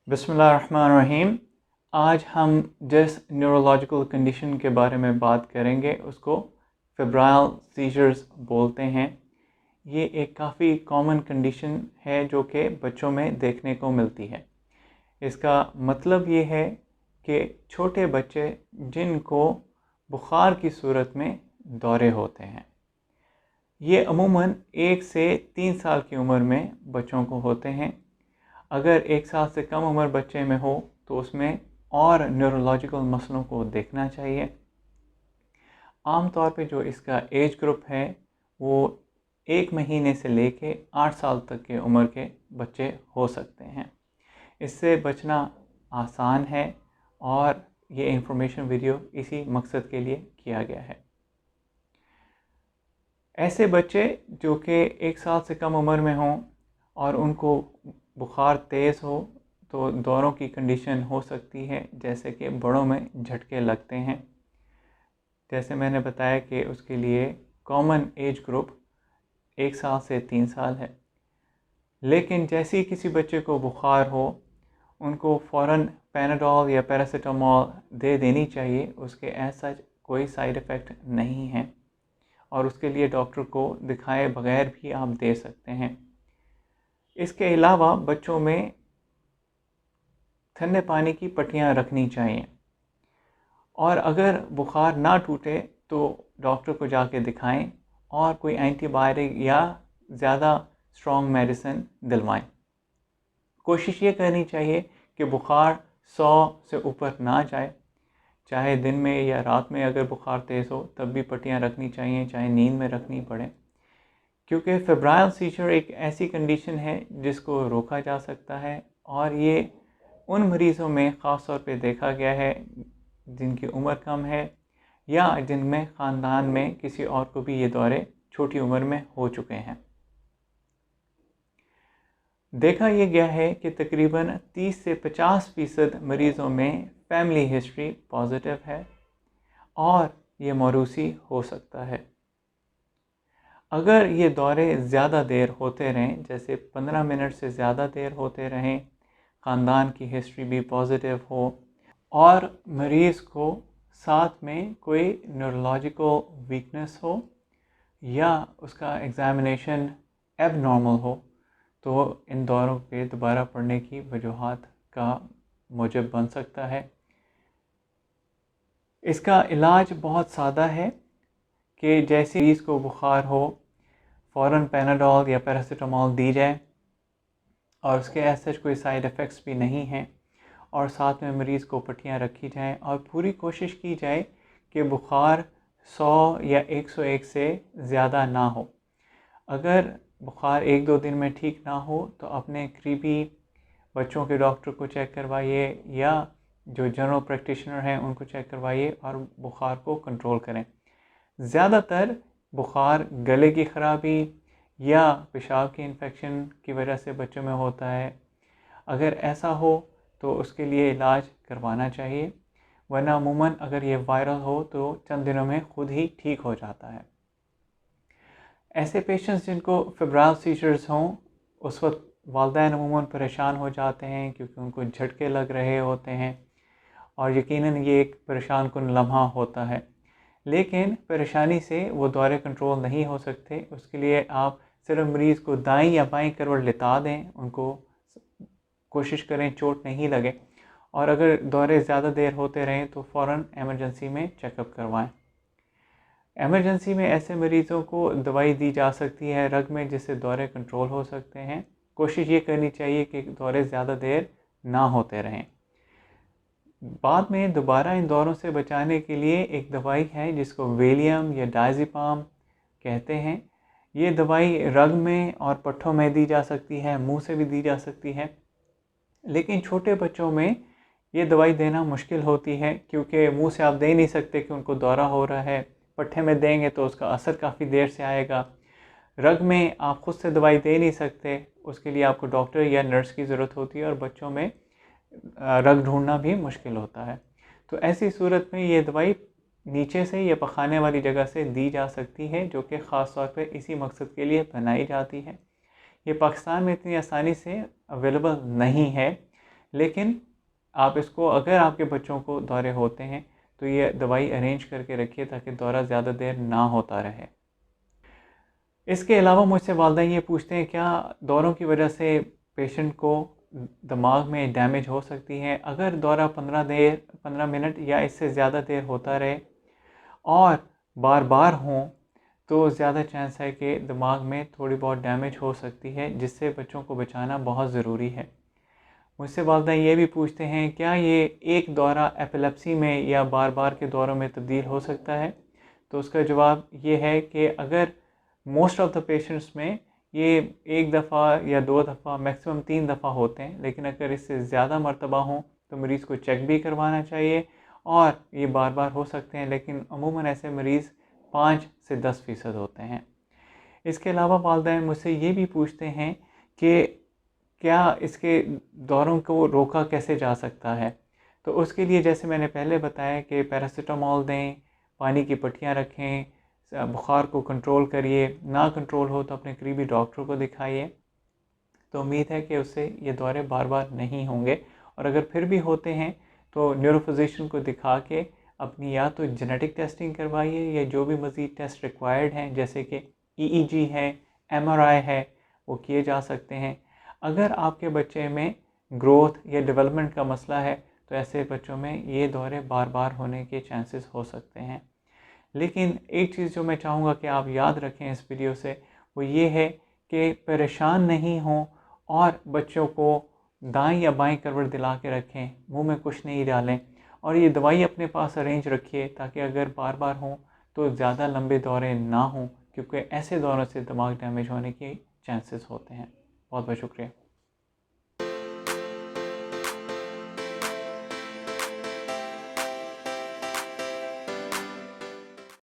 बिस्मिल्लाहिर्रहमानिर्रहीम। आज हम जिस न्यूरोलॉजिकल कंडीशन के बारे में बात करेंगे उसको फेब्राइल सीजर्स बोलते हैं। ये एक काफ़ी कॉमन कंडीशन है जो कि बच्चों में देखने को मिलती है। इसका मतलब ये है कि छोटे बच्चे जिनको बुखार की सूरत में दौरे होते हैं, ये अमूमन 1 से 3 साल की उम्र में बच्चों को होते हैं। अगर 1 साल से कम उम्र बच्चे में हो तो उसमें और न्यूरोलॉजिकल मसलों को देखना चाहिए। आम तौर पे जो इसका एज ग्रुप है वो 1 महीने से लेके 8 साल तक के उम्र के बच्चे हो सकते हैं। इससे बचना आसान है और ये इंफॉर्मेशन वीडियो इसी मकसद के लिए किया गया है। ऐसे बच्चे जो कि 1 साल से कम उम्र में हों और उनको बुखार तेज़ हो तो दौरों की कंडीशन हो सकती है, जैसे कि बड़ों में झटके लगते हैं। जैसे मैंने बताया कि उसके लिए कॉमन एज ग्रुप 1 साल से 3 साल है। लेकिन जैसे ही किसी बच्चे को बुखार हो उनको फ़ौरन पैनाडोल या पैरासीटामोल दे देनी चाहिए। उसके ऐसा कोई साइड इफ़ेक्ट नहीं है और उसके लिए डॉक्टर को दिखाए बगैर भी आप दे सकते हैं। इसके अलावा बच्चों में ठंडे पानी की पट्टियाँ रखनी चाहिए और अगर बुखार ना टूटे तो डॉक्टर को जाके दिखाएं और कोई एंटीबायोटिक या ज़्यादा स्ट्रॉन्ग मेडिसिन दिलवाएं। कोशिश ये करनी चाहिए कि बुखार 100 से ऊपर ना जाए। चाहे दिन में या रात में अगर बुखार तेज़ हो तब भी पट्टियाँ रखनी चाहिए, चाहे नींद में रखनी पड़े, क्योंकि फेब्राइल सीजर एक ऐसी कंडीशन है जिसको रोका जा सकता है और ये उन मरीज़ों में ख़ास तौर पे देखा गया है जिनकी उम्र कम है या जिनमें ख़ानदान में किसी और को भी ये दौरे छोटी उम्र में हो चुके हैं। देखा ये गया है कि तकरीबन 30 से 50% मरीज़ों में फैमिली हिस्ट्री पॉजिटिव है और ये मौरूसी हो सकता है। अगर ये दौरे ज़्यादा देर होते रहें, जैसे 15 मिनट से ज़्यादा देर होते रहें, ख़ानदान की हिस्ट्री भी पॉजिटिव हो और मरीज़ को साथ में कोई न्यूरोलॉजिकल वीकनेस हो या उसका एग्ज़ामिनेशन एबनॉर्मल हो, तो इन दौरों के दोबारा पड़ने की वजूहात का मूजब बन सकता है। इसका इलाज बहुत सादा है कि जैसे मरीज़ को बुखार हो फ़ौरन पैनाडोल या पैरासीटामोल दी जाए और उसके ऐसे कोई साइड इफ़ेक्ट्स भी नहीं हैं और साथ में मरीज़ को पट्टियाँ रखी जाएं और पूरी कोशिश की जाए कि बुखार 100 या 101 से ज़्यादा ना हो। अगर बुखार 1-2 दिन में ठीक ना हो तो अपने करीबी बच्चों के डॉक्टर को चेक करवाइए या जो जनरल प्रैक्टिशनर हैं उनको चेक करवाइए और बुखार को कंट्रोल करें। ज़्यादातर बुखार गले की ख़राबी या पेशाब की इन्फेक्शन की वजह से बच्चों में होता है। अगर ऐसा हो तो उसके लिए इलाज करवाना चाहिए, वरना अमूमन अगर ये वायरल हो तो चंद दिनों में खुद ही ठीक हो जाता है। ऐसे पेशेंट्स जिनको फेब्राइल सीजर्स हों उस वक्त वालिदैन अमूमन परेशान हो जाते हैं क्योंकि उनको झटके लग रहे होते हैं और यकीनन ये एक परेशान कुन लम्हा होता है। लेकिन परेशानी से वो दौरे कंट्रोल नहीं हो सकते। उसके लिए आप सिर्फ मरीज़ को दाईं या बाईं करवट लेटा दें, उनको कोशिश करें चोट नहीं लगे और अगर दौरे ज़्यादा देर होते रहें तो फ़ौरन एमरजेंसी में चेकअप करवाएं। एमरजेंसी में ऐसे मरीज़ों को दवाई दी जा सकती है रग में, जिससे दौरे कंट्रोल हो सकते हैं। कोशिश ये करनी चाहिए कि दौरे ज़्यादा देर ना होते रहें। बाद में दोबारा इन दौरों से बचाने के लिए एक दवाई है जिसको वेलियम या डायज़ेपाम कहते हैं। ये दवाई रग में और पट्ठों में दी जा सकती है, मुंह से भी दी जा सकती है। लेकिन छोटे बच्चों में ये दवाई देना मुश्किल होती है क्योंकि मुंह से आप दे नहीं सकते कि उनको दौरा हो रहा है। पट्ठे में देंगे तो उसका असर काफ़ी देर से आएगा। रग में आप खुद से दवाई दे नहीं सकते, उसके लिए आपको डॉक्टर या नर्स की ज़रूरत होती है और बच्चों में रग ढूंढना भी मुश्किल होता है। तो ऐसी सूरत में ये दवाई नीचे से या पखाने वाली जगह से दी जा सकती है, जो कि ख़ास तौर पे इसी मकसद के लिए बनाई जाती है। ये पाकिस्तान में इतनी आसानी से अवेलेबल नहीं है, लेकिन आप इसको, अगर आपके बच्चों को दौरे होते हैं तो ये दवाई अरेंज करके रखिए ताकि दौरा ज़्यादा देर ना होता रहे। इसके अलावा मुझसे वालिदैन ये पूछते हैं, क्या दौरों की वजह से पेशेंट को दिमाग में डैमेज हो सकती है? अगर दौरा 15 मिनट या इससे ज़्यादा देर होता रहे और बार बार हों तो ज़्यादा चांस है कि दिमाग में थोड़ी बहुत डैमेज हो सकती है, जिससे बच्चों को बचाना बहुत ज़रूरी है। मुझसे वालिदैन ये भी पूछते हैं, क्या ये एक दौरा एपिलेप्सी में या बार बार के दौरों में तब्दील हो सकता है? तो उसका जवाब ये है कि अगर मोस्ट ऑफ़ द पेशेंट्स में ये एक दफ़ा या 2 दफ़ा मैक्सिमम 3 दफ़ा होते हैं, लेकिन अगर इससे ज़्यादा मरतबा हों तो मरीज़ को चेक भी करवाना चाहिए और ये बार बार हो सकते हैं, लेकिन अमूमन ऐसे मरीज़ 5 से 10% होते हैं। इसके अलावा वालिदैन मुझसे ये भी पूछते हैं कि क्या इसके दौरों को रोका कैसे जा सकता है? तो उसके लिए जैसे मैंने पहले बताया कि पैरासिटामोल दें, पानी की पट्टियाँ रखें, बुखार को कंट्रोल करिए, ना कंट्रोल हो तो अपने करीबी डॉक्टर को दिखाइए। तो उम्मीद है कि उससे ये दौरे बार बार नहीं होंगे, और अगर फिर भी होते हैं तो न्यूरोफिजिशियन को दिखा के अपनी या तो जेनेटिक टेस्टिंग करवाइए या जो भी मज़ीद टेस्ट रिक्वायर्ड हैं, जैसे कि EEG है, MRI है, वो किए जा सकते हैं। अगर आपके बच्चे में ग्रोथ या डेवलपमेंट का मसला है तो ऐसे बच्चों में ये दौरे बार बार होने के चांसेस हो सकते हैं। लेकिन एक चीज़ जो मैं चाहूँगा कि आप याद रखें इस वीडियो से, वो ये है कि परेशान नहीं हों और बच्चों को दाएं या बाएं करवट दिला के रखें, मुंह में कुछ नहीं डालें, और ये दवाई अपने पास अरेंज रखिए ताकि अगर बार बार हों तो ज़्यादा लंबे दौरे ना हों, क्योंकि ऐसे दौरों से दिमाग डैमेज होने के चांसेस होते हैं। बहुत बहुत शुक्रिया।